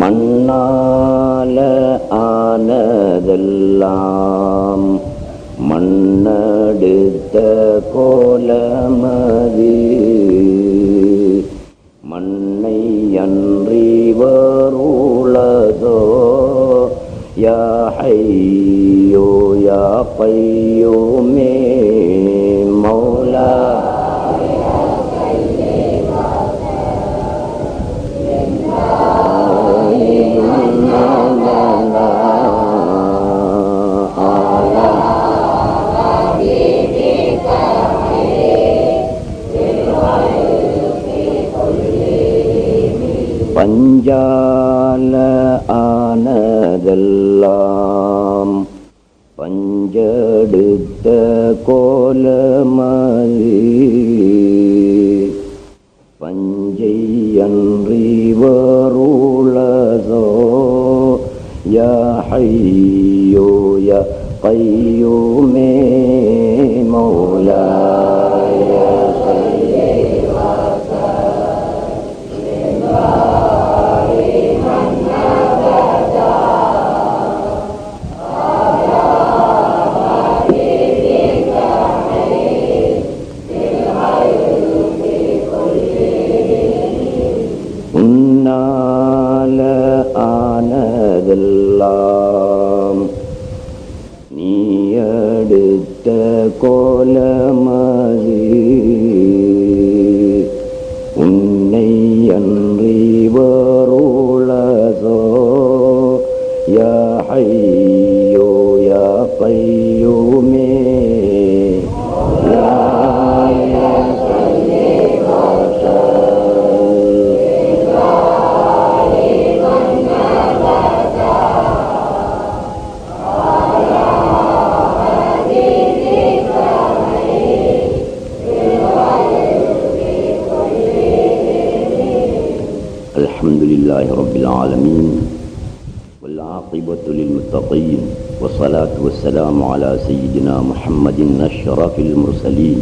மண்ணால ஆனதெல்லாம் மண்ணெடுத்த கோலமது மண்ணை அன்றி வருளதோ யா ஹய்யோ யா கய்யூமே மௌலா பஞ்சால ஆனதெல்லாம் பஞ்செடுத்த கோலமது பஞ்சை அன்றி வருளதோ யா ஹய்யோ யா கய்யூமே மௌலா ஆனதெல்லாம் நீ எடுத்த கோலமது உன்னை அன்றி வருளதோ யா ஹய்யோ யா கய்யூமே الحمدلله رب العالمين والعاقبة للمتقين والصلاة والسلام على سيدنا محمد أشرف المرسلين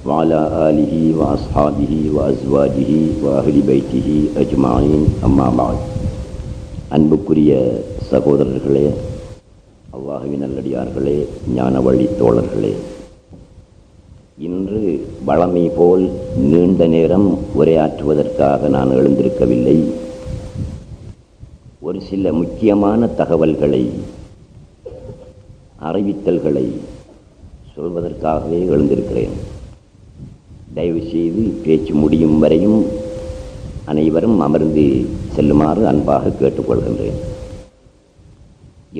وعلى آله وأصحابه وأزواجه وأهل بيته أجمعين أما بعد அன்புக்குரிய சகோதரர்களே, அல்லாஹ்வின் நல்லடியார்களே, ஞான வழி தோழர்களே, இன்று வழமை போல் நீண்ட நேரம் உரையாற்றுவதற்காக நான் எழுந்திருக்கவில்லை. ஒரு சில முக்கியமான தகவல்களை, அறிவித்தல்களை சொல்வதற்காகவே எழுந்திருக்கிறேன். தயவு செய்து பேச்சு முடியும் வரையும் அனைவரும் அமர்ந்து செல்லுமாறு அன்பாக கேட்டுக்கொள்கின்றேன்.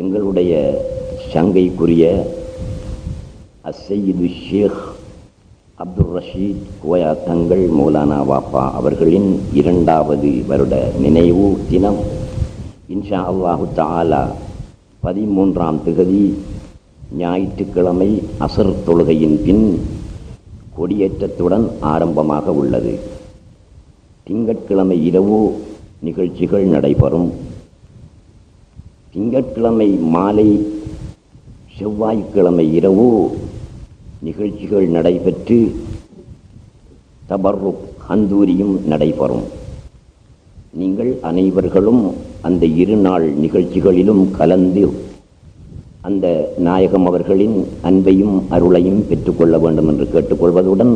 எங்களுடைய சங்கைக்குரிய அஸ்ஸையிது ஷேக் அப்துல் ரஷீத் கோயா தங்கள் மௌலானா வாப்பா அவர்களின் 2வது வருட நினைவு தினம் இன்ஷா அல்லாஹு தஆலா 13ஆம் திகதி ஞாயிற்றுக்கிழமை அசர் தொழுகையின் பின் கொடியேற்றத்துடன் ஆரம்பமாக உள்ளது. திங்கட்கிழமை இரவு நிகழ்ச்சிகள் நடைபெறும். திங்கட்கிழமை மாலை, செவ்வாய்க்கிழமை இரவு நிகழ்ச்சிகள் நடைபெற்று தபர்ருக் ஹந்தூரியும் நடைபெறும். நீங்கள் அனைவர்களும் அந்த 2 நாள் நிகழ்ச்சிகளிலும் கலந்து அந்த நாயகம் அவர்களின் அன்பையும் அருளையும் பெற்றுக்கொள்ள வேண்டும் என்று கேட்டுக்கொள்வதுடன்,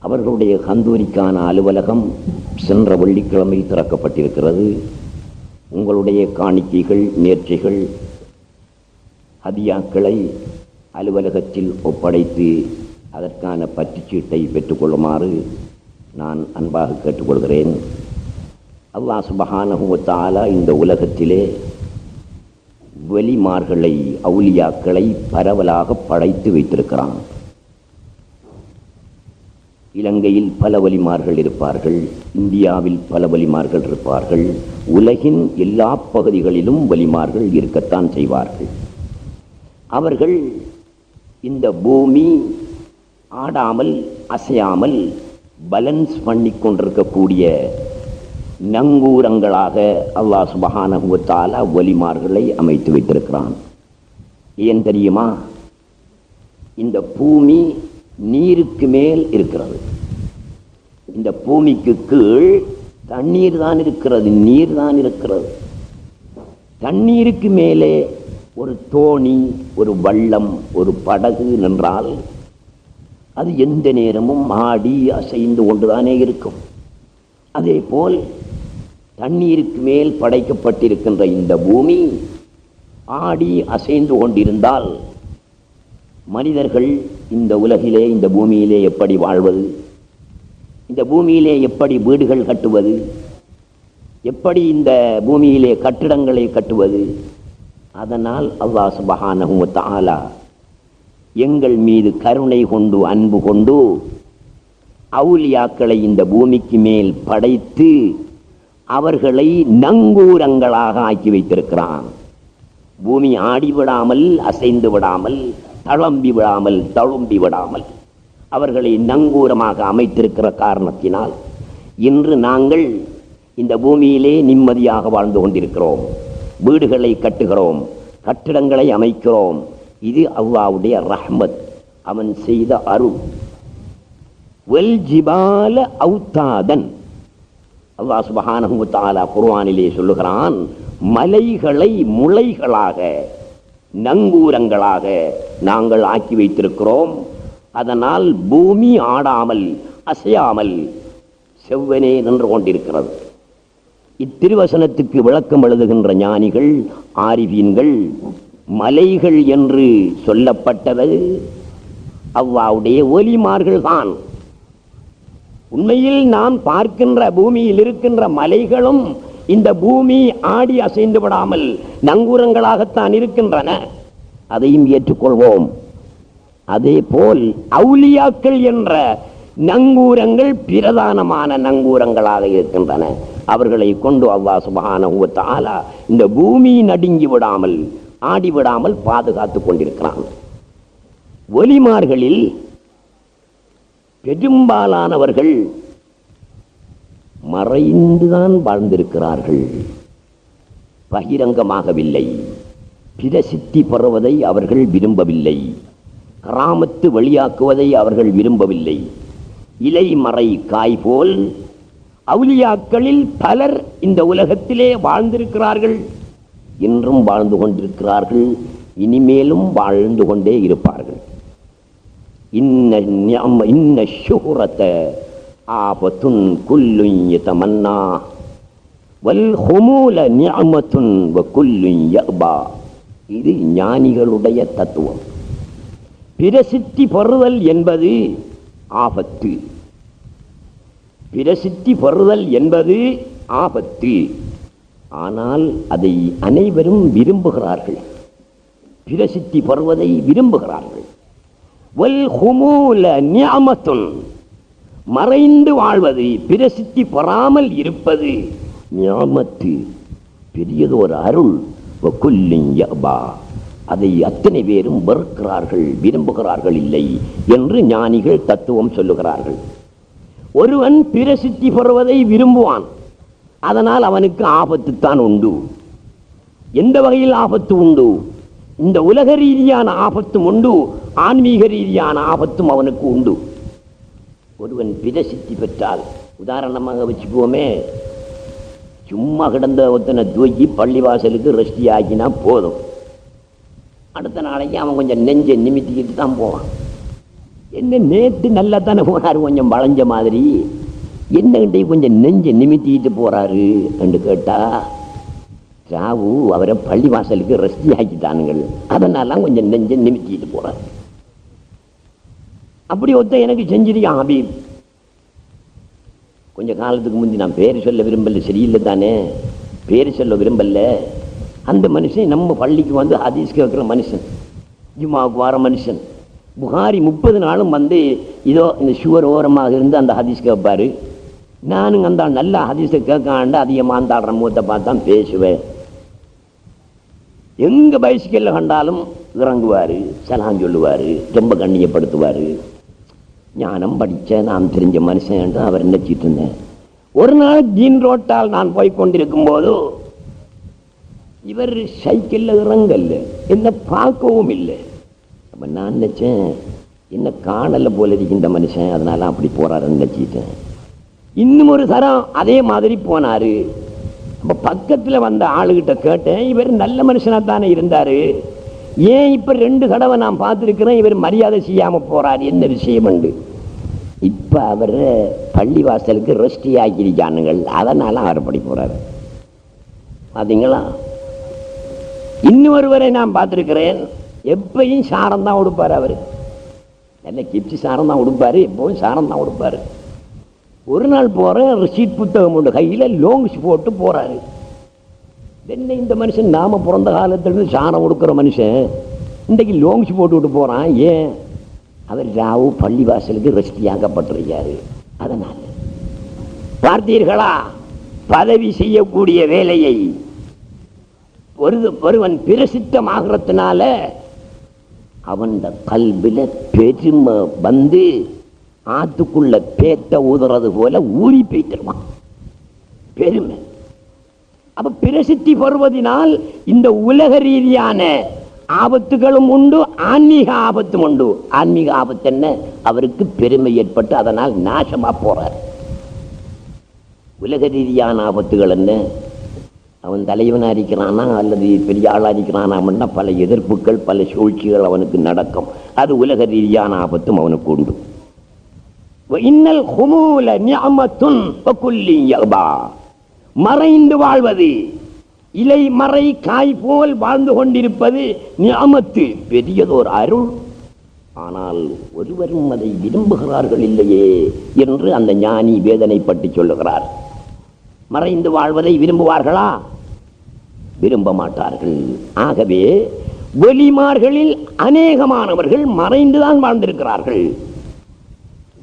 அவர்களுடைய ஹந்தூரிக்கான அலுவலகம் சென்ற வெள்ளிக்கிழமை திறக்கப்பட்டிருக்கிறது. உங்களுடைய காணிக்கைகள், நேர்ச்சைகள், ஹதியாக்களை அலுவலகத்தில் ஒப்படைத்து அதற்கான பற்றுச்சீட்டை பெற்றுக்கொள்ளுமாறு நான் அன்பாக கேட்டுக்கொள்கிறேன். அல்லாஹ் சுப்ஹானஹு வ தஆலா இந்த உலகத்திலே வலிமார்களை, அவுலியாக்களை பரவலாக படைத்து வைத்திருக்கிறான். இலங்கையில் பல வலிமார்கள் இருப்பார்கள், இந்தியாவில் பல வலிமார்கள் இருப்பார்கள், உலகின் எல்லா பகுதிகளிலும் வலிமார்கள் இருக்கத்தான் செய்வார்கள். அவர்கள் இந்த பூமி ஆடாமல் அசையாமல் பேலன்ஸ் பண்ணி கொண்டிருக்கக்கூடிய நங்கூரங்களாக அல்லாஹ் சுப்ஹானஹு வ தஆலா வலிமார்களை அமைத்து வைத்திருக்கிறான். ஏன் தெரியுமா? இந்த பூமி நீருக்கு மேல் இருக்கிறது. இந்த பூமிக்கு கீழ் தண்ணீர் தான் இருக்கிறது, நீர் தான் இருக்கிறது. தண்ணீருக்கு மேலே ஒரு தோணி, ஒரு வள்ளம், ஒரு படகு நின்றால் அது எந்த நேரமும் ஆடி அசைந்து கொண்டுதானே இருக்கும். அதே போல் தண்ணீருக்கு மேல் படைக்கப்பட்டிருக்கின்ற இந்த பூமி ஆடி அசைந்து கொண்டிருந்தால் மனிதர்கள் இந்த உலகிலே, இந்த பூமியிலே எப்படி வாழ்வது, இந்த பூமியிலே எப்படி வீடுகள் கட்டுவது, எப்படி இந்த பூமியிலே கட்டிடங்களை கட்டுவது? அதனால் அல்லாஹ் சுப்ஹானஹு வ தஆலா எங்கள் மீது கருணை கொண்டு, அன்பு கொண்டு அவுலியாக்களை இந்த பூமிக்கு மேல் படைத்து அவர்களை நங்கூரங்களாக ஆக்கி வைத்திருக்கிறான். பூமி ஆடிவிடாமல், அசைந்து விடாமல், தளம்பி விடாமல், தழும்பி விடாமல் அவர்களை நங்கூரமாக அமைத்திருக்கிற காரணத்தினால் இன்று நாங்கள் இந்த பூமியிலே நிம்மதியாக வாழ்ந்து கொண்டிருக்கிறோம். வீடுகளை கட்டுகிறோம், கட்டிடங்களை அமைக்கிறோம். இது அல்லாஹ்வுடைய ரஹ்மத், அவன் செய்த அருள். வல் ஜிபால அவுதாதன், அல்லாஹ் சுப்ஹானஹு வ தஆலா குர்ஆனிலே சொல்லுகிறான், மலைகளை முளைகளாக, நங்கூரங்களாக நாங்கள் ஆக்கி வைத்திருக்கிறோம். அதனால் பூமி ஆடாமல், அசையாமல் செவ்வனே நின்று கொண்டிருக்கிறது. இத்திருவசனத்துக்கு விளக்கம் எழுதுகின்ற ஞானிகள், ஆரிஃபீன்கள், மலைகள் என்று சொல்லப்பட்டது அல்லாஹ்வுடைய ஒலிமார்கள் தான். உண்மையில் நாம் பார்க்கின்ற பூமியில் இருக்கின்ற மலைகளும் இந்த பூமி ஆடி அசைந்து விடாமல் நங்கூரங்களாகத்தான் இருக்கின்றன. அதையும் ஏற்றுக்கொள்வோம். அதே போல் அவுலியாக்கள் என்ற நங்கூரங்கள் பிரதானமான நங்கூரங்களாக இருக்கின்றன. அவர்களை கொண்டு அல்லாஹ் சுப்ஹானஹு வ தஆலா இந்த பூமி நடுங்கி விடாமல், ஆடிவிடாமல் பாதுகாத்துக் கொண்டிருக்கிறான். ஒலிமார்களில் பெரும்பாலானவர்கள் மறைந்துதான் வாழ்ந்திருக்கிறார்கள், பகிரங்கமாகவில்லை. பிரசித்தி பெறுவதை அவர்கள் விரும்பவில்லை, கராமத்து வெளியாக்குவதை அவர்கள் விரும்பவில்லை. இலை மறை காய் போல் அவுலியாக்களில் பலர் இந்த உலகத்திலே வாழ்ந்திருக்கிறார்கள், இன்றும் வாழ்ந்து கொண்டிருக்கிறார்கள், இனிமேலும் வாழ்ந்து கொண்டே இருப்பார்கள். இன்ன ஷுஹ்ரத ஆபத்துன் குல்லுன் யதமன்னா வல் ஹுமூல நிஅமத்துன் வ குல்லுன் யபா. இது ஞானிகளுடைய தத்துவம். பிரசித்தி பெறுதல் என்பது ஆபத்து, பிரசித்தி பெறுதல் என்பது ஆபத்து. ஆனால் அதை அனைவரும் விரும்புகிறார்கள், பிரசித்தி பெறுவதை விரும்புகிறார்கள். வல் ஹுமூல நிஅமத்துன், மறைந்து வாழ்வது, பிரசித்தி பெறாமல் இருப்பது நிஅமத்து, பெரியதோர் அருள். வ குல்லுன் யபா, அதை அத்தனை பேரும் வெறுக்கிறார்கள், விரும்புகிறார்கள் இல்லை என்று ஞானிகள் தத்துவம் சொல்லுகிறார்கள். ஒருவன் பிரசித்தி பெறுவதை விரும்புவான், அதனால் அவனுக்கு ஆபத்து தான் உண்டு. எந்த வகையில் ஆபத்து உண்டு? இந்த உலக ரீதியான ஆபத்தும் உண்டு, ஆன்மீக ரீதியான ஆபத்தும் அவனுக்கு உண்டு. ஒருவன் பிரசித்தி பெற்றால், உதாரணமாக வச்சுக்குவோமே, சும்மா கிடந்த ஒருத்தனை தூக்கி பள்ளிவாசலுக்கு ரெஸ்டி ஆக்கினா போதும், அடுத்த நாளைக்கு அவன் கொஞ்சம் நெஞ்சை நிமித்திக்கிட்டு தான் போவான். என்ன நேற்று நல்லா தானே போனார், கொஞ்சம் வளைஞ்ச மாதிரி, என்னகிட்டே கொஞ்சம் நெஞ்சை நிமித்திக்கிட்டு போறாரு என்று கேட்டா, ராவு அவரை பள்ளிவாசலுக்கு ரெஸ்டி ஆக்கிட்டானுங்கள், அதனால கொஞ்சம் நெஞ்சை நிமித்திக்கிட்டு போறாரு. அப்படி ஒருத்தன் எனக்கு செஞ்சிருக்கான் ஹபீப். கொஞ்ச காலத்துக்கு முந்தி, நான் பேர் சொல்ல விரும்பல, சரியில்லை தானே, பேர் சொல்ல விரும்பல. அந்த மனுஷன் நம்ம பள்ளிக்கு வந்து ஹதீஸ் கேட்குற மனுஷன், ஜும்மாவுக்கு வர மனுஷன். புகாரி 30 நாளும் வந்து இதோ இந்த சுவர் ஓரமாக இருந்து அந்த ஹதீஸ் கேட்பாரு. நானும் அந்த நல்ல ஹதீஸை கேட்காண்டு அதிகமாக அந்த ஆடுற முகத்தை பார்த்து தான் பேசுவேன். எங்க பைசிக்கல்ல கண்டாலும் இறங்குவார், சலாம் சொல்லுவார், ரொம்ப கண்ணியப்படுத்துவார். ஞானம் படித்த நான் தெரிஞ்ச மனுஷன் என்று அவர் நினைச்சிட்டு இருந்தேன். ஒரு நாள் ஜீன் ரோட்டால் நான் போய் கொண்டிருக்கும் போது இவர் சைக்கிளில் இறங்கல்ல, என்ன பார்க்கவும் இல்லை. அப்போ நான் நினைச்சேன், என்ன காணல போல இருக்கின்ற மனுஷன், அதனால அப்படி போறாருன்னு நினைச்சிட்டேன். இன்னும் ஒரு தரம் அதே மாதிரி போனாரு. அப்ப பக்கத்துல வந்த ஆளுகிட்ட கேட்டேன், இவர் நல்ல மனுஷனா தானே இருந்தாரு, ஏன் இப்ப 2 தடவை நான் பார்த்திருக்கிறேன் இவர் மரியாதை செய்யாம போறாரு, என்ன விஷயம் உண்டு? இப்ப அவர் பள்ளிவாசலுக்கு ரெஸ்டி ஆக்கியிருக்கானுங்கள், அதனால அவர் படி போறாரு. பாத்தீங்களா? இன்னொருவரை நான் பார்த்திருக்கிறேன், எப்பயும் சாரம் தான் உடுப்பாரு. அவரு நல்ல கிப்சி சாரம் தான் உடுப்பாரு, எப்பவும் சாரம் தான் உடுப்பாரு. ஒரு நாள் போறேன், ரிசீட் புத்தகம் உண்டு கையில, லோங்ஸ் போட்டு போறாரு. என்ன இந்த மனுஷன் நாம பிறந்த காலத்திலிருந்து சாரம் உடுக்கிற மனுஷன் இன்றைக்கு லோங்ஸ் போட்டு விட்டு போறான், ஏன்? அவர் ராவு பள்ளிவாசலுக்கு ரெஸ்டியாக்கப்பட்டிருக்காரு. அதனால பார்த்தீர்களா, பதவி செய்யக்கூடிய வேலையை ஒருவன் பிரசித்தமாகிறதுனால அவன் கல்வில பெருமை வந்து ஆத்துக்குள்ள பேத்த ஊதுறது போல ஊறி போய்த்திருவான் பெருமை. அப்ப பிரசித்தி பெறுவதனால் இந்த உலக ரீதியான ஆபத்துகளும் உண்டு, ஆன்மீக ஆபத்தும் உண்டு. ஆன்மீக ஆபத்து என்ன? அவருக்கு பெருமை ஏற்பட்டு அதனால் நாசமா போறார். உலக ரீதியான ஆபத்துகள் என்ன? அவன் தலைவனா இருக்கிறானா அல்லது பெரிய ஆளா இருக்கிறானா, பல எதிர்ப்புகள் பல சூழ்ச்சிகள் அவனுக்கு நடக்கும். அது உலக ரீதியான ஆபத்தும் அவனுக்கு உண்டு. இன்னல் ஹுமூல நிஅமத்துன் வகுல்லி யபா, மறைந்து வாழ்வது, இலை மறை காய் போல் வாழ்ந்து கொண்டிருப்பது நிஅமத்து, பெரியதோர் அருள். ஆனால் ஒருவரும் அதை விரும்புகிறார்கள் இல்லையே என்று அந்த ஞானி வேதனைப்பட்டு சொல்லுகிறார். மறைந்து வாழ்வதை விரும்புவார்களா? விரும்ப மாட்டார்கள். ஆகவே வெளிமார்களில் அநேகமானவர்கள் மறைந்துதான் வாழ்ந்திருக்கிறார்கள்.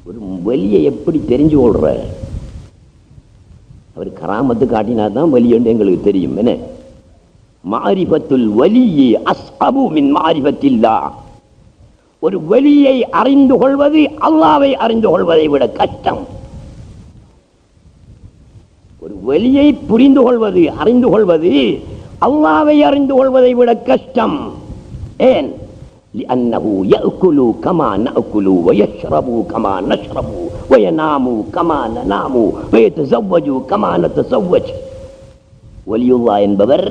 ஒரு வலியை எப்படி தெரிஞ்சு கொள்ற? அவர் கராமத்து காட்டினா தான் வலி என்று எங்களுக்கு தெரியும். என்ன மாரிபத்துல் வலியே அஸ்அபு மின் மாரிபத்தில்லா. ஒரு வலியை அறிந்து கொள்வது அல்லாஹ்வை அறிந்து கொள்வதை விட கஷ்டம். ஒரு வலியை புரிந்து கொள்வது அறிந்து கொள்வது அல்லாஹ்வை அறிந்து கொள்வதை விட கஷ்டம். ஏன்? لأنه يأكل كما نأكل ويشرب كما نشرب وينام كما ننام ويتزوج كما نتزوج. வலியுல்லா என்பவர்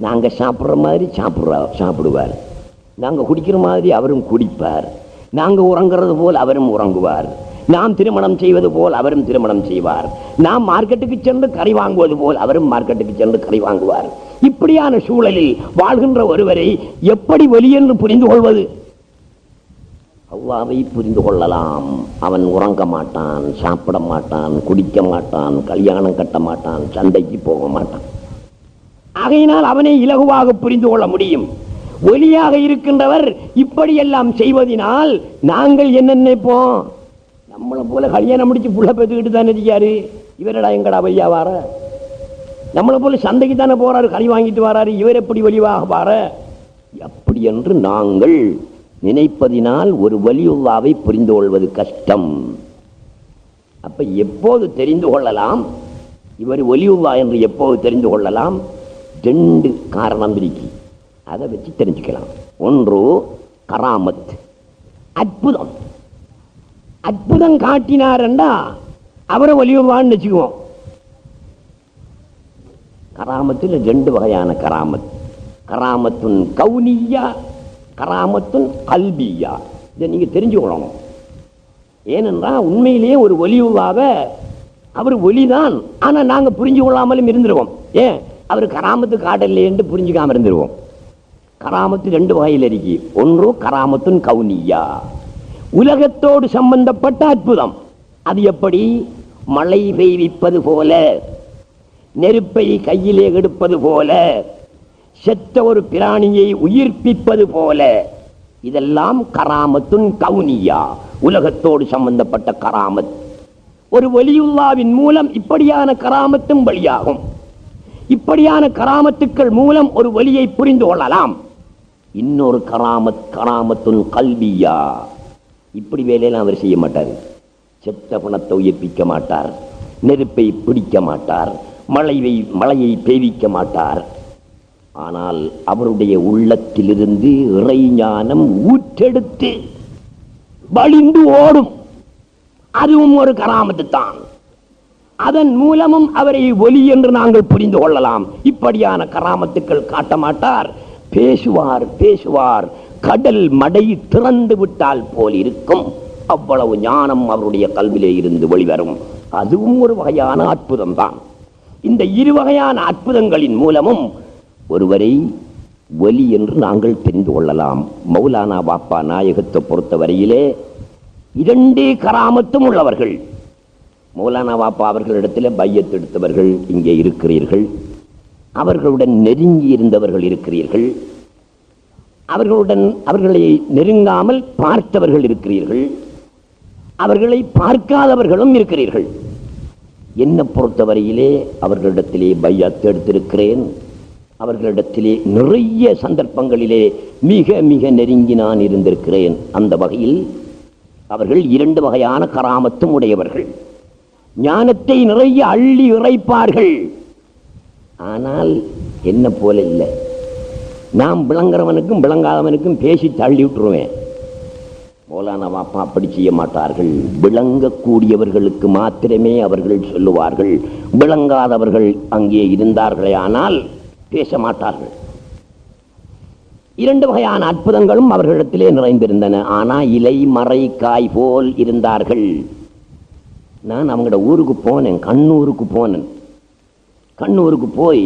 நாங்க சாப்பிடுற மாதிரி சாப்பிடுவார், நாங்க குடிக்கிற மாதிரி அவரும் குடிப்பார், நாங்க உறங்குறது போல் அவரும் உறங்குவார், நாம் திருமணம் செய்வது போல் அவரும் திருமணம் செய்வார், நாம் மார்க்கெட்டுக்கு சென்று கறி வாங்குவது போல் அவரும் மார்க்கெட்டுக்கு சென்று கறி வாங்குவார். இப்படியான சூழலில் வாழ்கின்ற ஒருவரை எப்படி வலி என்று புரிந்து கொள்வது? அல்லாஹ்வை புரிந்து கொள்ளலாம். அவன் உறங்க மாட்டான், சாப்பிட மாட்டான், குடிக்க மாட்டான், கல்யாணம் கட்ட மாட்டான், சந்தைக்கு போக மாட்டான். ஆகையினால் அவனை இலகுவாக புரிந்து கொள்ள முடியும். ஒலியாக இருக்கின்றவர் இப்படியெல்லாம் செய்வதனால் நாங்கள் என்ன நினைப்போம்? நம்மளை போல கல்யாணம் முடிச்சு புள்ள பெற்றுக்கிட்டு தானே இருக்காரு, இவரடா எங்கடா வழியா வார? நம்மளை போல சந்தைக்கு தானே போறாரு, கறி வாங்கிட்டு வராரு, இவர் எப்படி வலிவாக வார? அப்படி என்று நாங்கள் நினைப்பதினால் ஒரு வலியுல்லாவை புரிந்து கொள்வது கஷ்டம். அப்ப எப்போது தெரிந்து கொள்ளலாம் இவர் வலியுல்லா என்று? எப்போது தெரிந்து கொள்ளலாம்? 2 காரணம் இருக்கு, அதை வச்சு தெரிஞ்சுக்கலாம். ஒன்று கராமத், அற்புதம். அற்புதம் காட்டினார்டா அவரை வலியுல்லான்னு வச்சுக்குவோம். கராமத்தில் 2 வகையான கராமத், கராமத்துன் கௌனியா, கராமத்துன் கல்பியா. இதை நீங்க தெரிஞ்சு கொள்ளணும். ஏனென்றால் உண்மையிலேயே ஒரு வலியுல்லாவை அவர் ஒலிதான், ஆனா நாங்க புரிஞ்சு கொள்ளாமலும் இருந்துருவோம். ஏன்? அவர் கராமத்து காட்டலை என்று புரிஞ்சுக்காம இருந்துருவோம். கராமத்து 2 வகையில் இருக்கு. ஒன்று கராமத்துன் கௌனியா, உலகத்தோடு சம்பந்தப்பட்ட அற்புதம். அது எப்படி? மழை பெய்விப்பது போல, நெருப்பை கையிலே எடுப்பது போல, செத்த ஒரு பிராணியை உயிர்ப்பிப்பது போல. இதெல்லாம் கராமத்துன் கௌனியா, உலகத்தோடு சம்பந்தப்பட்ட கராமத். ஒரு வலியுல்லாவின் மூலம் இப்படியான கராமத்தும் வழியாகும். இப்படியான கராமத்துக்கள் மூலம் ஒரு வலியை புரிந்து கொள்ளலாம். இன்னொரு கராமத் கராமத்துன் கல்பியா. இப்படி வேலையெல்லாம் அவர் செய்ய மாட்டார். செத்த பணத்தை உயிர்ப்பிக்க மாட்டார், நெருப்பை பிடிக்க மாட்டார், மழையை பெய்விக்க மாட்டார். ஆனால் அவருடைய உள்ளத்திலிருந்து இறைஞானம் ஊற்றெடுத்து வழிந்து ஓடும். அதுவும் ஒரு கராமத்து தான். அதன் மூலமும் அவரை ஒலி என்று நாங்கள் புரிந்து கொள்ளலாம். இப்படியான கராமத்துக்கள் காட்ட மாட்டார். பேசுவார் பேசுவார், கடல் மடை திறந்து விட்டால் போல் இருக்கும். அவ்வளவு ஞானம் அவருடைய கல்விலே இருந்து வெளிவரும். அதுவும் ஒரு வகையான அற்புதம் தான். இந்த இரு வகையான அற்புதங்களின் மூலமும் ஒருவரை ஒலி என்று நாங்கள் தெரிந்து கொள்ளலாம். மௌலானா பாப்பா நாயகத்தை பொறுத்தவரையிலே 2 கராமத்தும் உள்ளவர்கள். மௌலானா பாப்பா அவர்களிடத்தில் பையத் எடுத்தவர்கள் இங்கே இருக்கிறீர்கள், அவர்களுடன் நெருங்கி இருந்தவர்கள் இருக்கிறீர்கள், அவர்களை நெருங்காமல் பார்த்தவர்கள் இருக்கிறீர்கள், அவர்களை பார்க்காதவர்களும் இருக்கிறீர்கள். என்னை பொறுத்தவரையிலே அவர்களிடத்திலே பையத் எடுத்திருக்கிறேன். அவர்களிடத்திலே நிறைய சந்தர்ப்பங்களிலே மிக மிக நெருங்கி நான் இருந்திருக்கிறேன். அந்த வகையில் அவர்கள் 2 வகையான கராமத்தும் உடையவர்கள். ஞானத்தை நிறைய அள்ளி இறைப்பார்கள். ஆனால் என்ன போல இல்லை, நாம் விளங்குறவனுக்கும் விளங்காதவனுக்கும் பேசி தள்ளி விட்டுருவேன். மௌலானா பாப்பா அப்படி செய்ய மாட்டார்கள். விளங்கக்கூடியவர்களுக்கு மாத்திரமே அவர்கள் சொல்லுவார்கள். விளங்காதவர்கள் அங்கே இருந்தார்களே ஆனால் பேச மாட்டார்கள். 2 வகையான அற்புதங்களும் அவர்களிடத்திலே நிறைந்திருந்தன. ஆனால் இலை மறை காய் போல் இருந்தார்கள். நான் அவங்களோட ஊருக்கு போனேன், கண்ணூருக்கு போனேன். கண்ணூருக்கு போய்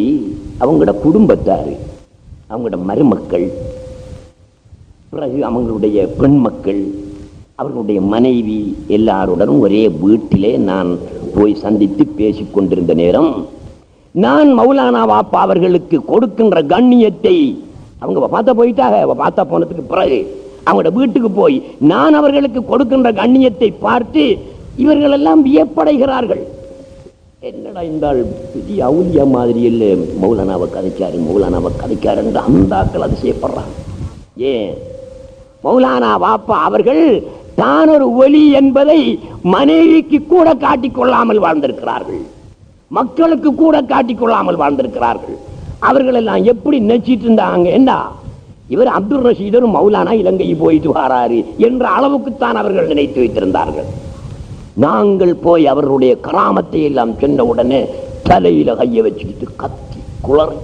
அவங்களோட குடும்பத்தார், அவங்களோட மருமக்கள், பிறகு அவங்களுடைய பெண் மக்கள், அவர்களுடைய மனைவி எல்லாருடனும் ஒரே வீட்டிலே நான் போய் சந்தித்து பேசிக் கொண்டிருந்த நேரம் நான் மௌலானா பாப்பா அவர்களுக்கு கொடுக்கின்ற கண்ணியத்தை, அவங்க பார்த்தா போயிட்டாங்க, பார்த்தா போனதுக்கு பிறகு அவங்களோட வீட்டுக்கு போய் நான் அவர்களுக்கு கொடுக்கின்ற கண்ணியத்தை பார்த்து இவர்கள் எல்லாம் வியப்படைகிறார்கள். என்னடா இந்த பெரிய அவுலியா மாதிரி இல்லை, மௌலானாவை கதைக்காரு மௌலானாவை கதைக்காரு என்று அந்த ஆக்கள் அதிசயப்படுறாங்க. ஏன்? மௌலானா பாப்பா அவர்கள் தான் ஒரு ஒலி என்பதை மனைவிக்கு கூட காட்டிக்கொள்ளாமல் வாழ்ந்திருக்கிறார்கள், மக்களுக்கு கூட காட்டிக்கொள்ளாமல் வாழ்ந்திருக்கிறார்கள். அவர்கள் எல்லாம் எப்படி நினைச்சிட்டு இருந்தாங்க, என்ன இவர் அப்துல் ரஷீதர் மௌலானா இலங்கை போயிட்டு வராரு என்ற அளவுக்குத்தான் அவர்கள் நினைத்து வைத்திருந்தார்கள். நாங்கள் போய் அவர்களுடைய கராமத்தை எல்லாம் சொன்ன உடனே தலையில கைய வச்சுக்கிட்டு கத்தி குளறி,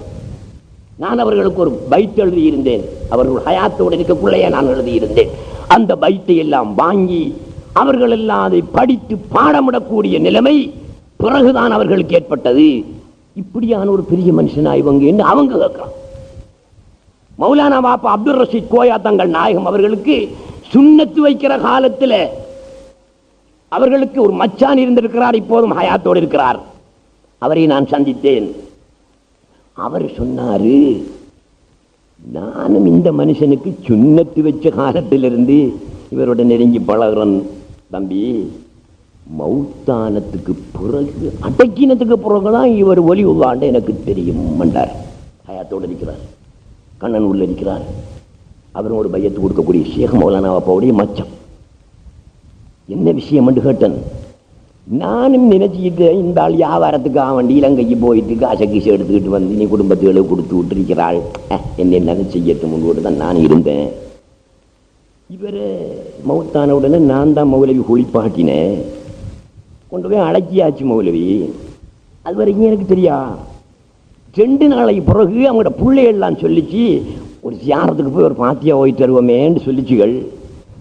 நான் அவர்களுக்கு ஒரு பைட் எழுதியிருந்தேன், அவர்கள் ஹயாத்தோடு இருக்கக்குள்ளேயே நான் எழுதியிருந்தேன். அந்த பைட்டை எல்லாம் வாங்கி அவர்கள் எல்லாம் அதை படித்து பாடமிடக்கூடிய நிலைமை பிறகுதான் அவர்களுக்கு ஏற்பட்டது. இப்படியான ஒரு பெரிய மனுஷனா இவங்க என்று அவங்க கேட்கிறான். மௌலானா பாப்பா அப்துல் ரஷீத் கோயா தங்கள் நாயகம் அவர்களுக்கு சுன்னத்து வைக்கிற காலத்தில் அவர்களுக்கு ஒரு மச்சான் இருந்திருக்கிறார், இப்போதும் ஹயாத்தோடு இருக்கிறார். அவரை நான் சந்தித்தேன். அவர் சொன்னாரு, நானும் இந்த மனுஷனுக்கு சுன்னத்து வச்ச காலத்திலிருந்து இவரோட நெருங்கி பழகிறன் தம்பி, மௌத்தானத்துக்கு பிறகு அடக்கினத்துக்கு பிறகுதான் இவர் ஒலி உள்ளாண்டு எனக்கு தெரியும் என்றார். ஹயாத்தோடு இருக்கிறார், கண்ணன் உள்ள இருக்கிறார். அவரும் ஒரு பையத்து கொடுக்கக்கூடிய ஷேக் மௌலானா பாப்பாவுடைய மச்சம். என்ன விஷயம் என்று கேட்டன். நானும் நினைச்சிக்கிட்டு இந்த ஆள் வியாபாரத்துக்காக வேண்டி இலங்கைக்கு போயிட்டு காசை கீசை எடுத்துக்கிட்டு வந்து நீ குடும்பத்துகளை கொடுத்து விட்டுருக்கிறாள், என்ன செய்யட்டும் முன்னோடு தான் நான் இருந்தேன். இவர் மௌத்தான உடனே நான் தான் மௌலவி குளிப்பாட்டினேன், கொண்டு போய் அடக்கியாச்சு மௌலவி. அது வரைக்கும் எனக்கு தெரியா. 2 நாளைக்கு பிறகு அவங்களோட பிள்ளைகள்லாம் சொல்லிச்சு, ஒரு சியாரத்துக்கு போய் ஒரு பாத்தியா போயிட்டு வருவோமேன்னு சொல்லிச்சுகள்.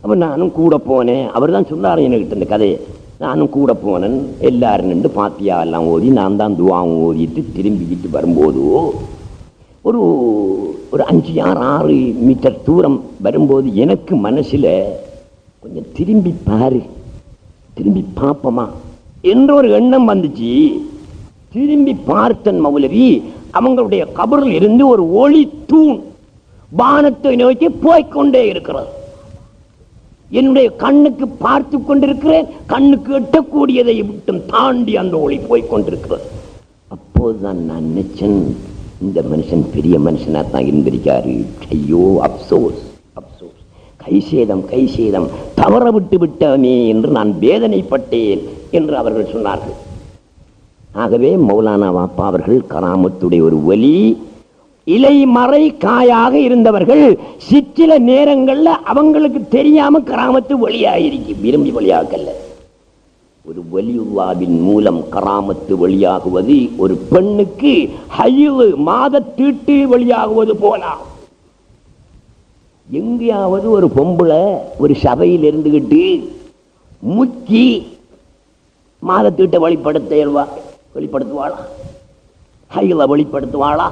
அப்போ நானும் கூட போனேன். அவர் தான் சொன்னார் என்கிட்ட இந்த கதையை. நானும் கூட போனேன். எல்லாரும் நின்று பாத்தியா எல்லாம் ஓதி நான் தான் துவாவும் ஓதிட்டு திரும்பிக்கிட்டு வரும்போது ஒரு 5-6 மீட்டர் தூரம் வரும்போது எனக்கு மனசில் கொஞ்சம் திரும்பி பாரு, திரும்பி பார்ப்போமா என்ற ஒரு எண்ணம் வந்துச்சு. திரும்பி பார்த்தன் மௌலவி அவங்களுடைய கபரில் இருந்து ஒரு ஒளி தூண் வானத்தை நோக்கி போய்கொண்டே இருக்கிறது. என்னுடைய கண்ணுக்கு பார்த்து கொண்டிருக்கிறேன், கண்ணுக்கு எட்டக்கூடியதை விட்டும் தாண்டி அந்த ஒளி போய்கொண்டிருக்கிறது. அப்போதுதான் நான் நினைச்சேன், இந்த மனுஷன் பெரிய மனுஷனா தான் இருந்திருக்காரு. ஐயோ அப்சோஸ் அப்சோஸ், கை சேதம் தவற விட்டு விட்டமே என்று நான் வேதனைப்பட்டேன் என்று அவர்கள் சொன்னார்கள். ஆகவே மௌலானா பாப்பா அவர்கள் கராமத்துடைய ஒரு ஒலி, இலை மறை காயாக இருந்தவர்கள். சிற்சில நேரங்கள்ல அவங்களுக்கு தெரியாம கராமத்து வழியாயிருக்கு, விரும்பி வழியாக்கல்ல. ஒரு வலியுல்லாவின் மூலம் கராமத்து வெளியாகுவது ஒரு பெண்ணுக்கு ஹைது மாத தீட்டு வெளியாகுவது போல. எங்கேயாவது ஒரு பொம்பளை ஒரு சபையில் இருந்துகிட்டு முக்கி மாதத்தீட்டை வெளிப்படுத்துவாளா? ஹைல வெளிப்படுத்துவாளா?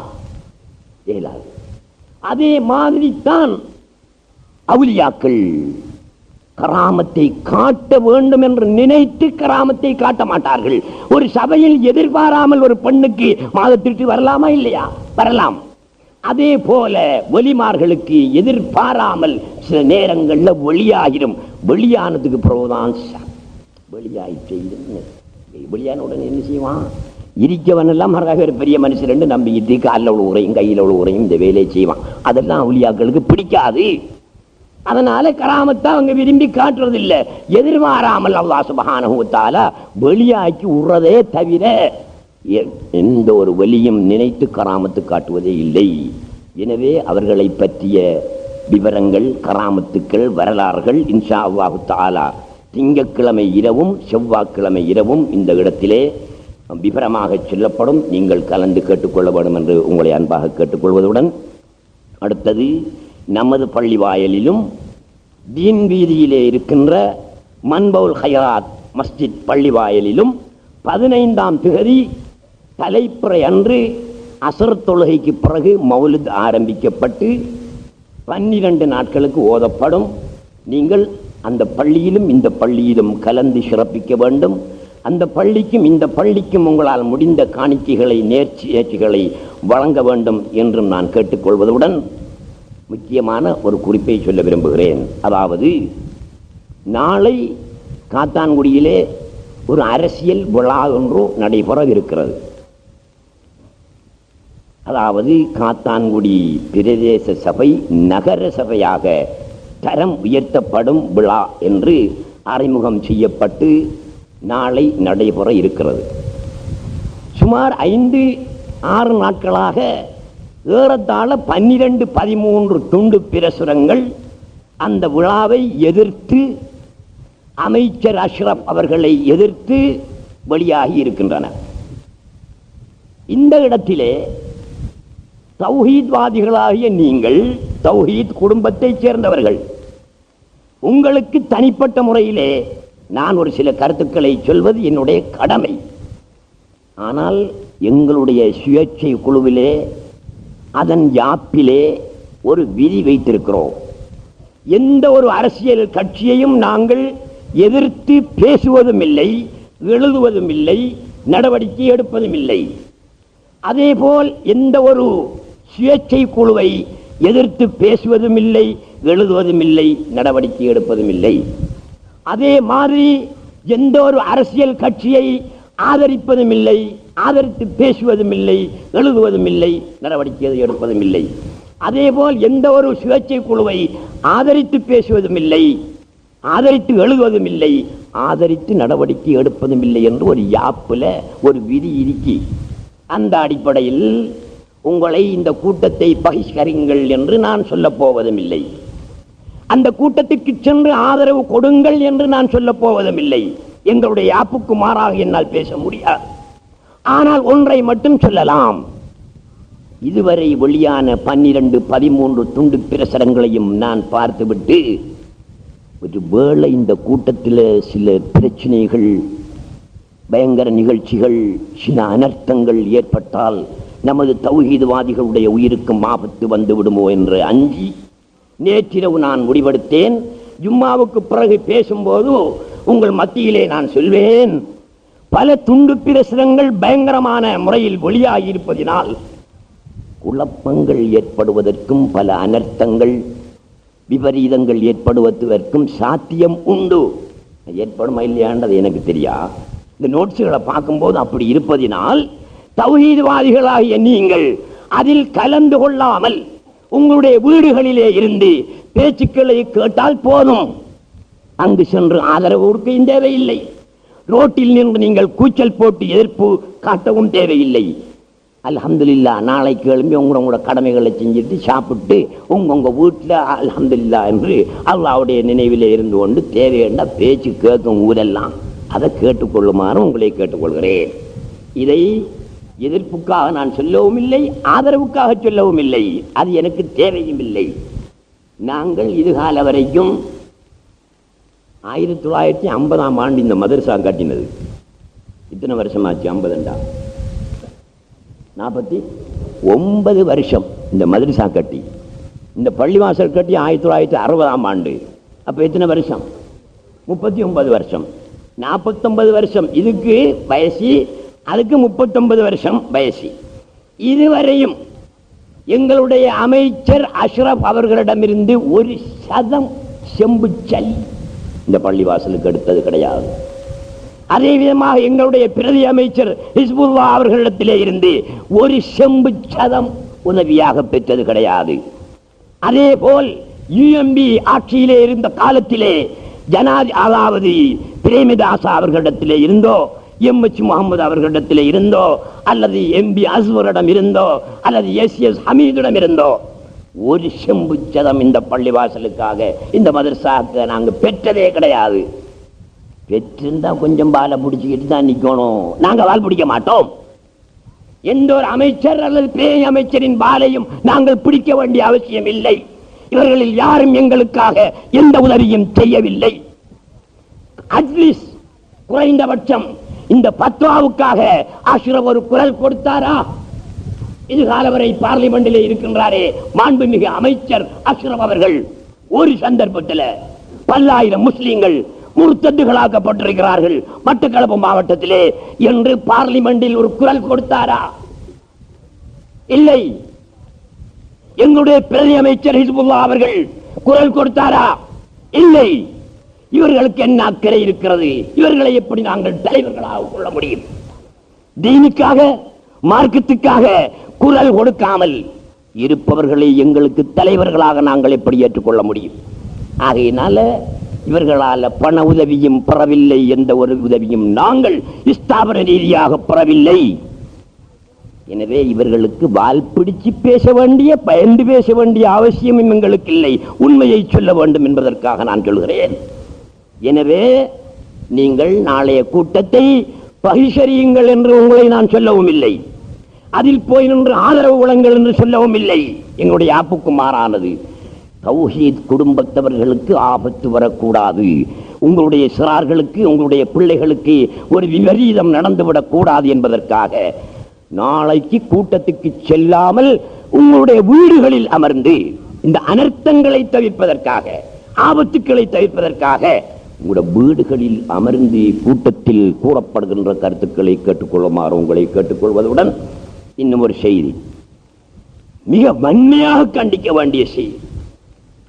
இயலாது. அதே மாதிரி தான் அவுலியாக்கள் கராமத்தை காட்ட வேண்டும் என்று நினைத்து கராமத்தை காட்ட மாட்டார்கள். ஒரு சபையில் எதிர்பாராமல் ஒரு பெண்ணுக்கு மாதத்திற்கு வரலாமா? இல்லையா? வரலாம். அதே போல ஒலிமார்களுக்கு எதிர்பாராமல் சில நேரங்களில் வெளியாகிடும். வெளியானதுக்கு பிறகுதான் வெளியாகி வெளியான உடனே என்ன செய்வான்? இருக்கவன் எல்லாம் பெரிய மனுஷன் நம்பிக்கிட்டு காலில் உரையும் கையில் உரையும் இந்த வேலையை செய்வான். அதெல்லாம் அவுலியாக்களுக்கு பிடிக்காது. அதனால கராமத்தை அவங்க விரும்பி காட்டுறதில்லை. எதிர்பாராமல் அல்லாஹ் சுப்ஹானஹு வ தஆலா வெளியாக்கி உறதே தவிர எந்த ஒரு வலியும் நினைத்து கராமத்து காட்டுவதே இல்லை. எனவே அவர்களை பற்றிய விவரங்கள், கராமத்துக்கள், வரலாறுகள் இன்ஷா அல்லாஹு தஆலா திங்கட்கிழமை இரவும் செவ்வாய்க்கிழமை இரவும் இந்த இடத்திலே விவரமாக சொல்லப்படும். நீங்கள் கலந்து கேட்டுக்கொள்ள வேண்டும் என்று உங்களை அன்பாக கேட்டுக்கொள்வதுடன், அடுத்தது நமது பள்ளி வாயலிலும் தீன் வீதியிலே இருக்கின்ற மன்பவுல் ஹைராத் மஸ்ஜித் பள்ளி வாயலிலும் 15ஆம் திகதி தலைப்புறை அன்று அசர் தொழுகைக்கு பிறகு மௌலித் ஆரம்பிக்கப்பட்டு 12 நாட்களுக்கு ஓதப்படும். நீங்கள் அந்த பள்ளியிலும் இந்த பள்ளியிலும் கலந்து சிறப்பிக்க வேண்டும். அந்த பள்ளிக்கும் இந்த பள்ளிக்கும் உங்களால் முடிந்த காணிக்கைகளை நேர்ச்சிகளை வழங்க வேண்டும் என்றும் நான் கேட்டுக்கொள்வதுடன் முக்கியமான ஒரு குறிப்பை சொல்ல விரும்புகிறேன். அதாவது நாளை காத்தான்குடியிலே ஒரு அரசியல் விழா ஒன்று நடைபெற இருக்கிறது. அதாவது காத்தான்குடி பிரதேச சபை நகர சபையாக தரம் உயர்த்தப்படும் விழா என்று அறிமுகம் செய்யப்பட்டு நாளை நடைபெற இருக்கிறது. சுமார் 5-6 நாட்களாக ஏறத்தாழ 12-13 துண்டு பிரசுரங்கள் அந்த விழாவை எதிர்த்து, அமைச்சர் அஷ்ரப் அவர்களை எதிர்த்து வெளியாகி இருக்கின்றன. இந்த இடத்திலே தௌஹீத்வாதிகளாகிய நீங்கள், தௌஹீத் குடும்பத்தைச் சேர்ந்தவர்கள், உங்களுக்கு தனிப்பட்ட முறையிலே நான் ஒரு சில கருத்துக்களை சொல்வது என்னுடைய கடமை. ஆனால் எங்களுடைய சுயேட்சை குழுவிலே அதன் யாப்பிலே ஒரு விதி வைத்திருக்கிறோம். எந்த ஒரு அரசியல் கட்சியையும் நாங்கள் எதிர்த்து பேசுவதும் இல்லை, எழுதுவதும் இல்லை, நடவடிக்கை எடுப்பதும் இல்லை. அதேபோல் எந்த ஒரு சுயேட்சை குழுவை எதிர்த்து பேசுவதும் இல்லை, எழுதுவதும் இல்லை, நடவடிக்கை எடுப்பதும் இல்லை. அதே மாதிரி எந்த ஒரு அரசியல் கட்சியை ஆதரிப்பதும் இல்லை, ஆதரித்து பேசுவதும் இல்லை, எழுதுவதும் இல்லை, நடவடிக்கை எடுப்பதும் இல்லை. அதேபோல் எந்த ஒரு சுயேட்சை குழுவை ஆதரித்து பேசுவதும் இல்லை, ஆதரித்து எழுதுவதும் இல்லை, ஆதரித்து நடவடிக்கை எடுப்பதும் இல்லை என்று ஒரு யாப்புல ஒரு விதி இருக்கி, அந்த அடிப்படையில் உங்களை இந்த கூட்டத்தை பகிஷ்கரிங்கள் என்று நான் சொல்ல போவதும் இல்லை. அந்த கூட்டத்திற்கு சென்று ஆதரவு கொடுங்கள் என்று நான் சொல்ல போவதும் இல்லை. எங்களுடைய யாப்புக்கு மாறாக என்னால் பேச முடியாது. ஆனால் ஒன்றை மட்டும் சொல்லலாம். இதுவரை வெளியான 12-13 துண்டு பிரசுரங்களையும் நான் பார்த்துவிட்டு, ஒரு வேளை இந்த கூட்டத்தில் சில பிரச்சனைகள், பயங்கர நிகழ்ச்சிகள், சில அனர்த்தங்கள் ஏற்பட்டால் நமது தௌஹீத்வாதிகளுடைய உயிருக்கு ஆபத்து வந்து விடுமோ என்று அஞ்சி நேற்றிரவு நான் முடிவெடுத்தேன். ஜும்மாவுக்கு பிறகு பேசும்போது உங்கள் மத்தியிலே நான் சொல்வேன், பல துண்டு பிரசுரங்கள் பயங்கரமான முறையில் வெளியாகி இருப்பதினால் குழப்பங்கள் ஏற்படுவதற்கும் பல அனர்த்தங்கள், விபரீதங்கள் ஏற்படுவதற்கும் சாத்தியம் உண்டு. ஏற்படுமா இல்லையான்றது எனக்கு தெரியா. இந்த நோட்ஸுகளை பார்க்கும்போது அப்படி இருப்பதினால் தௌஹீத்வாதிகளாகிய நீங்கள் அதில் கலந்து கொள்ளாமல் உங்களுடைய வீடுகளிலே இருந்து பேச்சுக்களை கேட்டால் போதும். அங்கு சென்று ஆதரவு கொடுக்க தேவையில்லை. ரோட்டில் நின்று நீங்கள் கூச்சல் போட்டு எதிர்ப்பு காட்டவும் தேவையில்லை. அல்ஹம்துலில்லாஹ், நாளைக்கு எழும்பி உங்களோட கடமைகளை செஞ்சுட்டு சாப்பிட்டு உங்க வீட்டில் அல்ஹம்துலில்லாஹ் என்று அல்லாஹ்வுடைய நினைவிலே இருந்து கொண்டு தேவையான பேச்சு கேட்கும் ஊரெல்லாம். அதை கேட்டுக்கொள்ளுமாறு உங்களை கேட்டுக்கொள்கிறேன். இதை எதிர்ப்புக்காக நான் சொல்லவும் இல்லை, ஆதரவுக்காக சொல்லவும் இல்லை. அது எனக்கு தேவையும் இல்லை. நாங்கள் இதுகால வரைக்கும் 1950ஆம் ஆண்டு இந்த மதரசா கட்டினது. இத்தனை வருஷமாச்சு? 50 49 வருஷம் இந்த மதரசா கட்டி, இந்த பள்ளிவாசல் கட்டி 1960ஆம் ஆண்டு. அப்ப எத்தனை வருஷம்? 39 வருஷம். 49 வருஷம் இதுக்கு வயசு, அதுக்கு 39 வருஷம் வயசு. இதுவரையும் எங்களுடைய அமைச்சர் அஷ்ரப் அவர்களிடமிருந்து ஒரு சதம் செம்பு சல்லி இந்த பள்ளிவாசலுக்கு எடுத்தது கிடையாது. அதே விதமாக எங்களுடைய பிரதி அமைச்சர் ஹிஸ்புல்லா அவர்களிடத்திலே இருந்து ஒரு செம்பு சதம் உதவியாக பெற்றது கிடையாது. அதே போல் யுஎம்பி ஆட்சியிலே இருந்த காலத்திலே அதாவது பிரேமதாசா அவர்களிடத்திலே இருந்தோ, எம்எச் முகமது அவர்களிடத்திலே இருந்தோ, அல்லது எம்பி அஸ்வரிடம் இருந்தோ, அல்லது எஸ் ஹமீதிடம் இருந்தோ ஒரு செம்பு சதம் இந்த பள்ளிவாசலுக்காக, இந்த மதரசாவுக்கு நாங்கள் பெற்றதே கிடையாது. பெற்றிருந்தா கொஞ்சம் பாலை பிடிச்சிக்கிட்டு தான் நிக்கணும். நாங்க வால் பிடிக்க மாட்டோம். எந்த ஒரு அமைச்சர் அல்லது பிரேமி அமைச்சரின் பாலையும் நாங்கள் பிடிக்க வேண்டிய அவசியம் இல்லை. இவர்களில் யாரும் எங்களுக்காக எந்த உதவியும் செய்யவில்லை. அட்லீஸ்ட் குறைந்தபட்சம் இந்த பத்வாவுக்காக அஷ்ரப் ஒரு குரல் கொடுத்தாரா? இது காலவரை பார்லிமெண்டிலே இருக்கின்றாரே மாண்புமிகு அமைச்சர் அஷ்ரப் அவர்கள், ஒரு சந்தர்ப்பத்தில் பல்லாயிரம் முஸ்லீம்கள் முர்த்தத்துகளாக்கப்பட்டிருக்கிறார்கள் மட்டக்களப்பு மாவட்டத்திலே என்று பார்லிமெண்டில் ஒரு குரல் கொடுத்தாரா? இல்லை. எங்களுடைய பிரதி அமைச்சர் ஹிஸ்புல்லா அவர்கள் குரல் கொடுத்தாரா? இல்லை. இவர்களுக்கு என்ன அக்கறை இருக்கிறது? இவர்களை எப்படி நாங்கள் தலைவர்களாக கொள்ள முடியும்? தீனுக்காக, மார்க்கத்துக்காக குரல் கொடுக்காமல் இருப்பவர்களை எங்களுக்கு தலைவர்களாக நாங்கள் எப்படி ஏற்றுக்கொள்ள முடியும்? ஆகையினால இவர்களால் பண உதவியும் பெறவில்லை, எந்த ஒரு உதவியும் நாங்கள் ஸ்தாபன ரீதியாக பெறவில்லை. எனவே இவர்களுக்கு வால் பிடிச்சு பேச வேண்டிய, பயந்து பேச வேண்டிய அவசியமும் எங்களுக்கு இல்லை. உண்மையை சொல்ல வேண்டும் என்பதற்காக நான் சொல்கிறேன். எனவே நீங்கள் நாளைய கூட்டத்தை பகிஷரியுங்கள் என்று உங்களை நான் சொல்லவும் இல்லை. அதில் போய் நின்று ஆதரவு வழங்கள் என்று சொல்லவும் இல்லை. எங்களுடைய ஆப்புக்கு மாறானது. தௌஹீத் குடும்பத்தவர்களுக்கு ஆபத்து வரக்கூடாது. உங்களுடைய சிறார்களுக்கு, உங்களுடைய பிள்ளைகளுக்கு ஒரு விபரீதம் நடந்துவிடக் கூடாது என்பதற்காக நாளைக்கு கூட்டத்துக்கு செல்லாமல் உங்களுடைய வீடுகளில் அமர்ந்து இந்த அனர்த்தங்களை தவிர்ப்பதற்காக, ஆபத்துக்களை தவிர்ப்பதற்காக உங்களுடைய வீடுகளில் அமர்ந்து கூட்டத்தில் கூறப்படுகின்ற கருத்துக்களை கேட்டுக்கொள்ளுமாறு உங்களை கேட்டுக்கொள்வதுடன், இன்னும் ஒரு செய்தி, மிக வன்மையாக கண்டிக்க வேண்டிய செய்தி,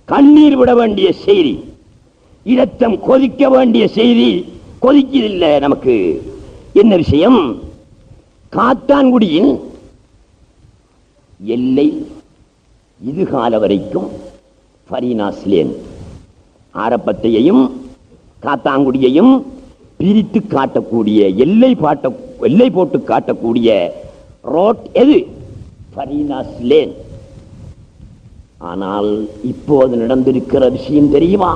கண்ணீர் விட வேண்டிய செய்தி, இரத்தம் கொதிக்க வேண்டிய செய்தி. கொதிக்கதில்லை நமக்கு. என்ன விஷயம்? காத்தான்குடியின் எல்லை இதுகால வரைக்கும் ஃபரீனாஸ்லேன் ஆரப்பத்தையையும் காத்தாங்குடியையும் பிரித்து காட்டக்கூடிய, எல்லை போட்டு காட்டக்கூடிய ரோட் எது? ஃபரீனாஸ்லேன். ஆனால் இப்போது நடந்திருக்கிற விஷயம் தெரியுமா?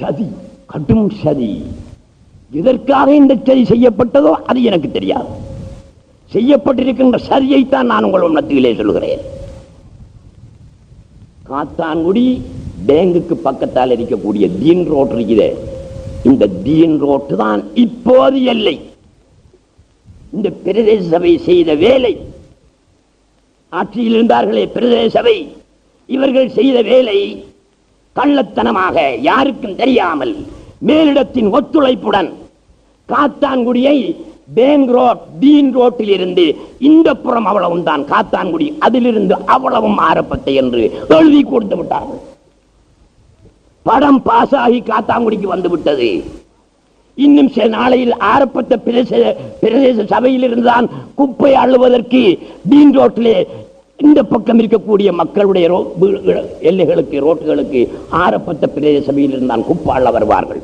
சதி, கடும் சதி. எதற்காக இந்த சதி செய்யப்பட்டதோ அது எனக்கு தெரியாது. செய்யப்பட்டிருக்கின்ற சதியைத்தான் நான் உங்கள் மத்தியிலே சொல்கிறேன். காத்தான்குடி பேங்குக்கு பக்கத்தால் இருக்கக்கூடிய தீன் ரோட் இருக்குது. இந்த தீன் ரோட்டு தான் இப்போது எல்லை. இந்த பிரதேச சபை செய்த வேலை, ஆட்சியில் இருந்தார்களே பிரதேச சபை, இவர்கள் செய்த வேலை கள்ளத்தனமாக, யாருக்கும் தெரியாமல், மேலிடத்தின் ஒத்துழைப்புடன் காத்தான்குடியை பேங்க் ரோட், தீன் ரோட்டில் இருந்து இந்த புறம் அவ்வளவும் தான் காத்தான்குடி, அதிலிருந்து அவ்வளவும் ஆரப்பத்தை என்று எழுதி கொடுத்து விட்டார்கள். படம் பாசாகி காத்தான்குடிக்கு வந்து விட்டது. இன்னும் சில நாளையில் ஆரப்பட்ட பிரதேச சபையில் இருந்துதான் குப்பை அள்ளுவதற்கு தீன் ரோட்டிலே இந்த பக்கம் இருக்கக்கூடிய மக்களுடைய எல்லைகளுக்கு, ரோட்டுகளுக்கு ஆரப்பட்ட பிரதேச சபையில் இருந்தான் குப்பை அள்ள வருவார்கள்.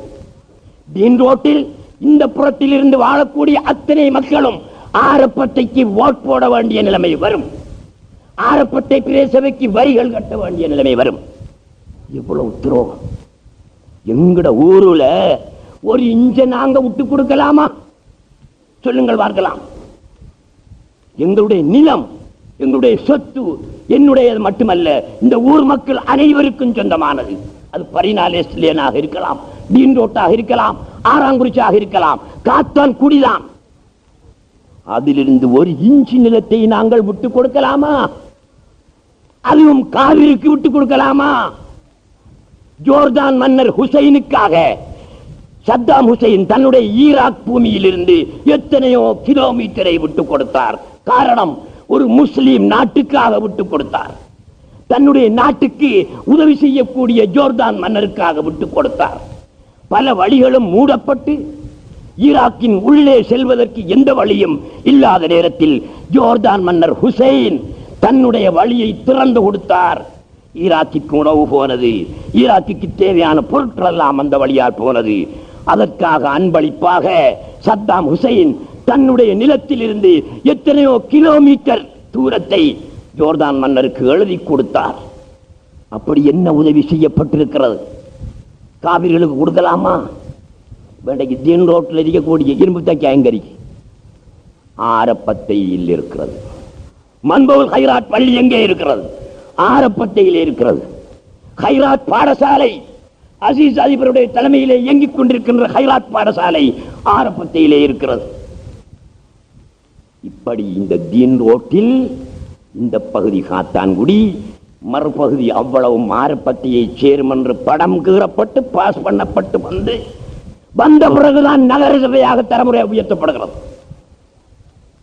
தீன் ரோட்டில் இந்த புறத்தில் இருந்து வாழக்கூடிய அத்தனை மக்களும் ஆரப்பட்டைக்கு ஓட் போட வேண்டிய நிலைமை வரும். ஆரப்பட்டை பிரதேச சபைக்கு வரிகள் கட்ட வேண்டிய நிலைமை வரும். இவ்வளவு துரோகம். எங்கட ஊருல ஒரு இஞ்ச நாங்க விட்டு கொடுக்கலாமா? சொல்லுங்கள் பார்க்கலாம். எங்களுடைய நிலம், எங்களுடைய சொத்து என்னுடையது மட்டுமல்ல, இந்த ஊர் மக்கள் அனைவருக்கும் சொந்தமானது. அது பரிணாலேஸ்லியனாக இருக்கலாம், டீன் ரோட்டாக இருக்கலாம், ஆறாங்குறிச்சாக இருக்கலாம், காத்தான் குடிதான். அதிலிருந்து ஒரு இன்ச்சு நிலத்தை நாங்கள் விட்டுக் கொடுக்கலாமா? அதுவும் காவிரிக்கு விட்டுக் கொடுக்கலாமா? ஜோர்தான் மன்னர் ஹுசைனுக்காக சத்தாம் ஹுசைன் தன்னுடைய ஈராக் பூமியில் இருந்து எத்தனையோ கிலோமீட்டரை விட்டுக் கொடுத்தார். காரணம், ஒரு முஸ்லிம் நாட்டுக்காக விட்டுக் கொடுத்தார். தன்னுடைய நாட்டுக்கு உதவி செய்யக்கூடிய ஜோர்தான் மன்னருக்காக விட்டுக் கொடுத்தார். பல வழிகளும் மூடப்பட்டு ஈராக்கின் உள்ளே செல்வதற்கு எந்த வழியும் இல்லாத நேரத்தில் ஜோர்தான் மன்னர் ஹுசைன் தன்னுடைய வழியை திறந்து கொடுத்தார். ஈராக்கிற்கு உணவு போனது, ஈராக்கிற்கு தேவையான பொருட்கள் எல்லாம் அந்த வழியால் போனது. அதற்காக அன்பளிப்பாக சத்தாம் ஹுசைன் தன்னுடைய நிலத்தில் இருந்து எத்தனையோ கிலோமீட்டர் தூரத்தை ஜோர்தான் மன்னருக்கு எழுதி கொடுத்தார். அப்படி என்ன உதவி செய்யப்பட்டிருக்கிறது? காவிரிகளுக்கு கொடுக்கலாமா? வேண்டைக்கு தீன் ரோட்டில் இருக்கக்கூடிய இரும்பு தைக்காயங்கரிக்கு ஆரப்பத்தையில் இருக்கிறது. மன்பவுல் ஹைராத் பள்ளி எங்கே இருக்கிறது? ஆரப்பத்தையில் இருக்கிறது. ஹைராத் பாடசாலை, அசீஸ் அதிபருடைய தலைமையிலே இயங்கிக் கொண்டிருக்கின்ற ஹைராத் பாடசாலை ஆரப்பத்தையிலே இருக்கிறது. இப்படி இந்த தீன் ரோட்டில் இந்த பகுதி காத்தான்குடி, மறுபகுதி அவ்வளவு ஆரப்பத்தையை சேரும் என்று படம் கீறப்பட்டு பாஸ் பண்ணப்பட்டு வந்த பிறகுதான் நகர சபையாக தலைமுறை உயர்த்தப்படுகிறது.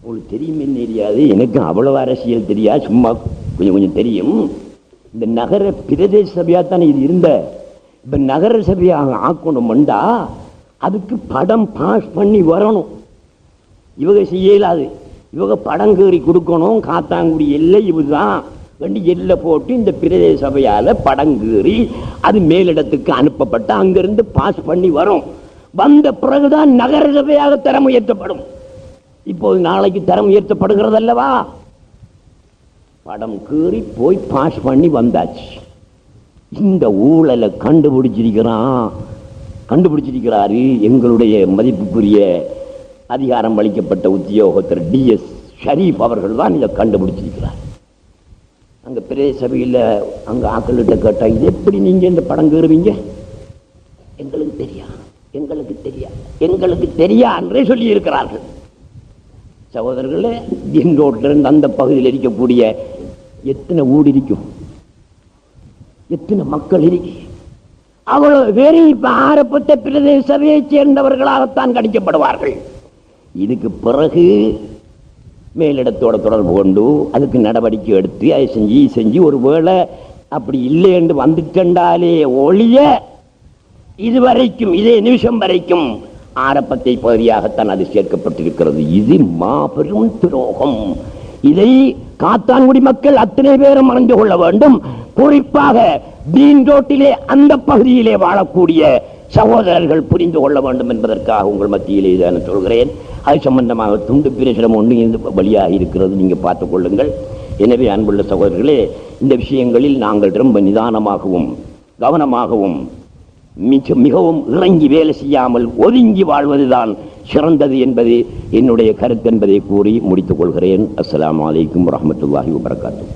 உங்களுக்கு தெரியும் என்ன தெரியாது, எனக்கு அவ்வளவு அரசியல் தெரியாது, சும்மா கொஞ்சம் கொஞ்சம் தெரியும். இந்த நகர பிரதேச சபையா தானே இது இருந்த. இப்ப நகர சபையாக ஆக்கணும்டா அதுக்கு படம் பாஸ் பண்ணி வரணும். இவங்க செய்யலாது. இவங்க படம் கேறி கொடுக்கணும். காத்தாங்குடி எல்லை இதுதான் வேண்டி எல்லை போட்டு இந்த பிரதேச சபையால படம் கேறி அது மேலிடத்துக்கு அனுப்பப்பட்டு அங்கிருந்து பாஸ் பண்ணி வரும். வந்த பிறகுதான் நகர சபையாக தரம் உயர்த்தப்படும். இப்போது நாளைக்கு தரம் உயர்த்தப்படுகிறது அல்லவா? படம் கீறி போய் பாஸ் பண்ணி வந்தாச்சு. இந்த ஊழலை கண்டுபிடிச்சிருக்கிறாரு எங்களுடைய மதிப்புக்குரிய அதிகாரம் அளிக்கப்பட்ட உத்தியோகத்தர் DS ஷரீப் அவர்கள் தான் இதை கண்டுபிடிச்சிருக்கிறார். அங்க பிரதேச சபையில் அங்க ஆக்கள்கிட்ட கேட்டா, இது எப்படி நீங்க இந்த படம் கீறுவீங்க? எங்களுக்கு தெரியா என்றே சொல்லி இருக்கிறார்கள். சகோதரர்களே, தீன் ரோட்டிலிருந்து அந்த பகுதியில் இருக்கக்கூடிய எத்தனை ஊடு இருக்கும், எத்தனை மக்கள் இருக்கு, அவ்வளவு பேரு இப்ப ஆரப்பட்ட பிரதேச சபையை சேர்ந்தவர்களாகத்தான் கணிக்கப்படுவார்கள். இதுக்கு பிறகு மேலிடத்தோட தொடர்பு கொண்டு அதுக்கு நடவடிக்கை எடுத்து அதை செஞ்சு ஒரு வேளை அப்படி இல்லை என்று வந்துட்டாலே ஒழிய இதுவரைக்கும் இதே நிமிஷம் வரைக்கும் ஆரப்பத்தை பகுதியாகத்தான் அது சேர்க்கப்பட்டிருக்கிறது. இது மாபெரும் துரோகம். இதை காத்தான்குடி மக்கள் அத்தனை பேரும் அறிந்து கொள்ள வேண்டும். குறிப்பாக தீன் ரோட்டிலே அந்த பகுதியிலே வாழக்கூடிய சகோதரர்கள் புரிந்து கொள்ள வேண்டும் என்பதற்காக உங்கள் மத்தியிலே நான் சொல்கிறேன். அது சம்பந்தமாக துண்டு பிரசுரம் ஒன்று வழியாக இருக்கிறது, நீங்க பார்த்துக் கொள்ளுங்கள். எனவே அன்புள்ள சகோதரர்களே, இந்த விஷயங்களில் நாங்கள் ரொம்ப நிதானமாகவும் கவனமாகவும் மிகவும் இறங்கி வேலை செய்யாமல் ஒதுங்கி வாழ்வதுதான் சிறந்தது என்பது என்னுடைய கருத்து என்பதை கூறி முடித்துக் கொள்கிறேன். அஸ்ஸலாமு அலைக்கும் வரஹ்மத்துல்லாஹி வபரகாத்துஹு.